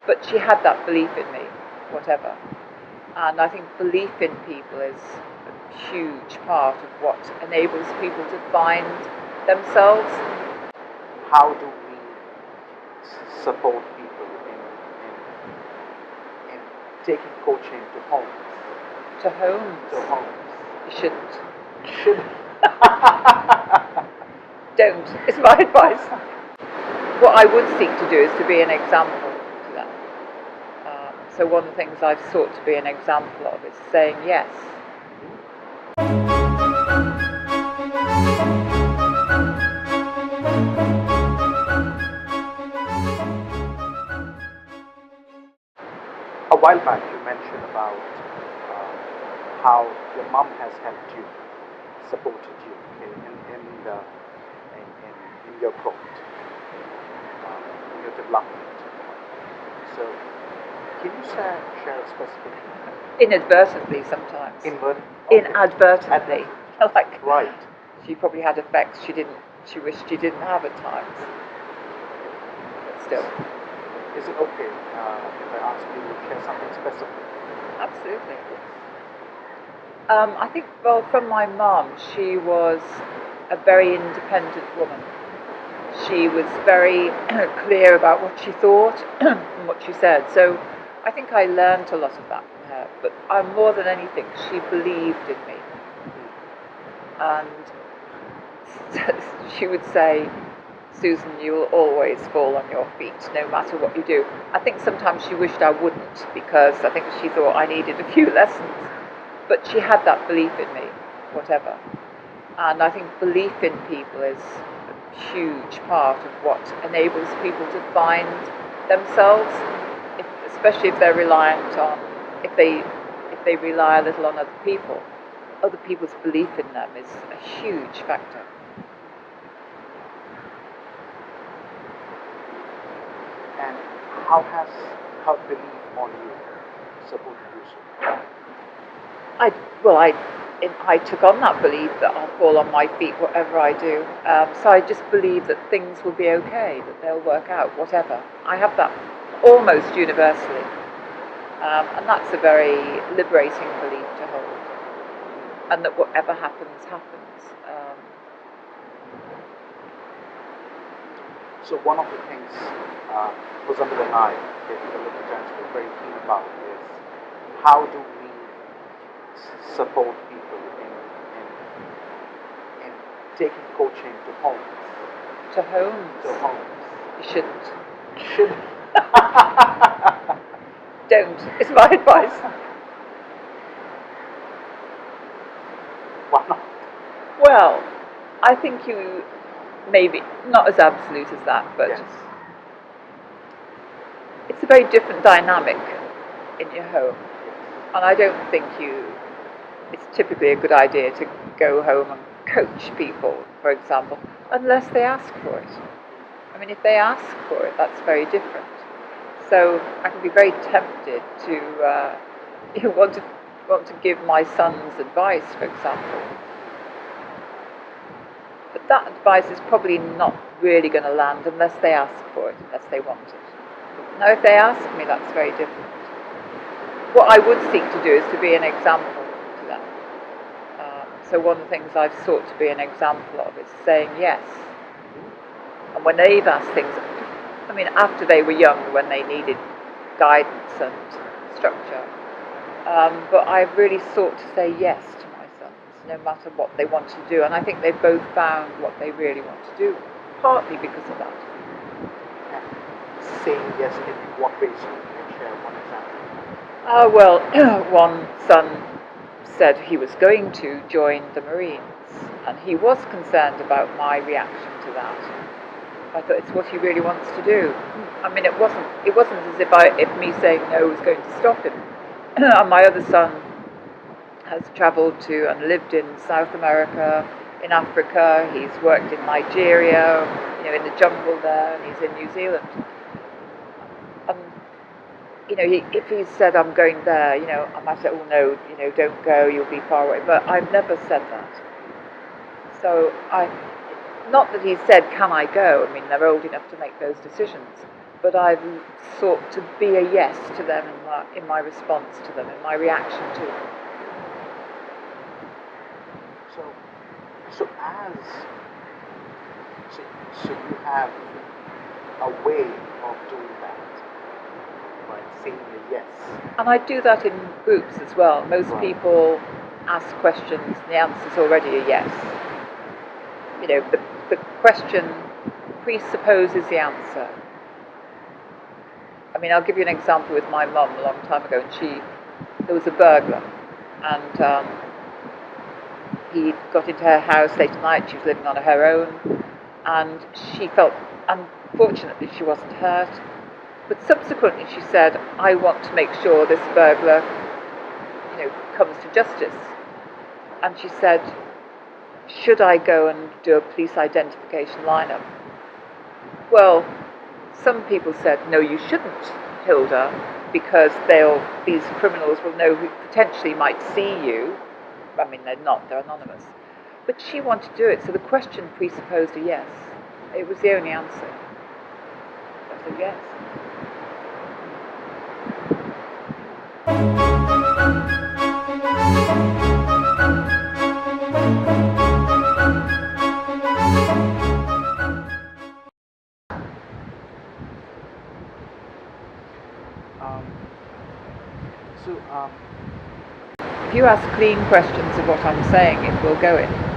But she had that belief in me, whatever. And I think belief in people is a huge part of what enables people to find themselves. How do we support people in taking coaching to homes? To homes. To homes. You shouldn't. Shouldn't. Don't, is my advice. What I would seek to do is to be an example to them. So one of the things I've sought to be an example of is saying yes. A while back you mentioned about how your mum has helped you, supported you in your growth, in your development. So can you share a specific? Inadvertently sometimes. Inadvertently. Like, right. She probably had effects she wished she didn't have at times. But still. Is it okay if I ask you to share something specific? Absolutely. I think, well, from my mom, she was a very independent woman. She was very clear about what she thought and what she said. So I think I learned a lot of that from her. But more than anything, she believed in me. And she would say, Susan, you will always fall on your feet, no matter what you do. I think sometimes she wished I wouldn't, because I think she thought I needed a few lessons. But she had that belief in me, whatever. And I think belief in people is a huge part of what enables people to find themselves, especially if they're reliant on, if they rely a little on other people. Other people's belief in them is a huge factor. And how has her belief on you supported you so? I took on that belief that I'll fall on my feet whatever I do. So I just believe that things will be okay, that they'll work out, whatever. I have that almost universally. And that's a very liberating belief to hold. And that whatever happens, happens. So one of the things Rosamund and I, the local giants, were very keen about is how do we support people in taking coaching to homes? To homes. To homes. You shouldn't. Shouldn't. Don't, is my advice. Why not? Well, I think you maybe, not as absolute as that, but yes. It's a very different dynamic in your home. And I don't think it's typically a good idea to go home and coach people, for example, unless they ask for it. I mean, if they ask for it, that's very different. So I can be very tempted to want to give my sons advice, for example. But that advice is probably not really going to land unless they ask for it, unless they want it. Now, if they ask me, that's very different. What I would seek to do is to be an example to them. So one of the things I've sought to be an example of is saying yes. And when they've asked things, I mean, after they were young, when they needed guidance and structure, but I've really sought to say yes to my sons, no matter what they want to do. And I think they've both found what they really want to do, partly because of that. Saying yes in what ways? Can you share one example? Well, one son said he was going to join the Marines, and he was concerned about my reaction to that. I thought it's what he really wants to do. I mean, it wasn't as if me saying no was going to stop him. And my other son has travelled to and lived in South America, in Africa. He's worked in Nigeria, in the jungle there, and he's in New Zealand. If he said, I'm going there, I might say, oh no, don't go, you'll be far away. But I've never said that. So not that he said, can I go? I mean, they're old enough to make those decisions. but I've sought to be a yes to them in my response to them, in my reaction to them. So you have a way of doing that, right? Saying a yes. And I do that in groups as well. Most Right. people ask questions, and the answer's already a yes. You know, the question presupposes the answer. I mean, I'll give you an example with my mum a long time ago, and there was a burglar, and he got into her house late at night. She was living on her own, and she felt, unfortunately, she wasn't hurt. But subsequently, she said, "I want to make sure this burglar, comes to justice." And she said, "Should I go and do a police identification lineup?" Well, some people said, "No, you shouldn't, Hilda, because these criminals will know who potentially might see you." I mean, they're not, they're anonymous. But she wanted to do it, so the question presupposed a yes. It was the only answer. I said yes. If you ask clean questions of what I'm saying, it will go in.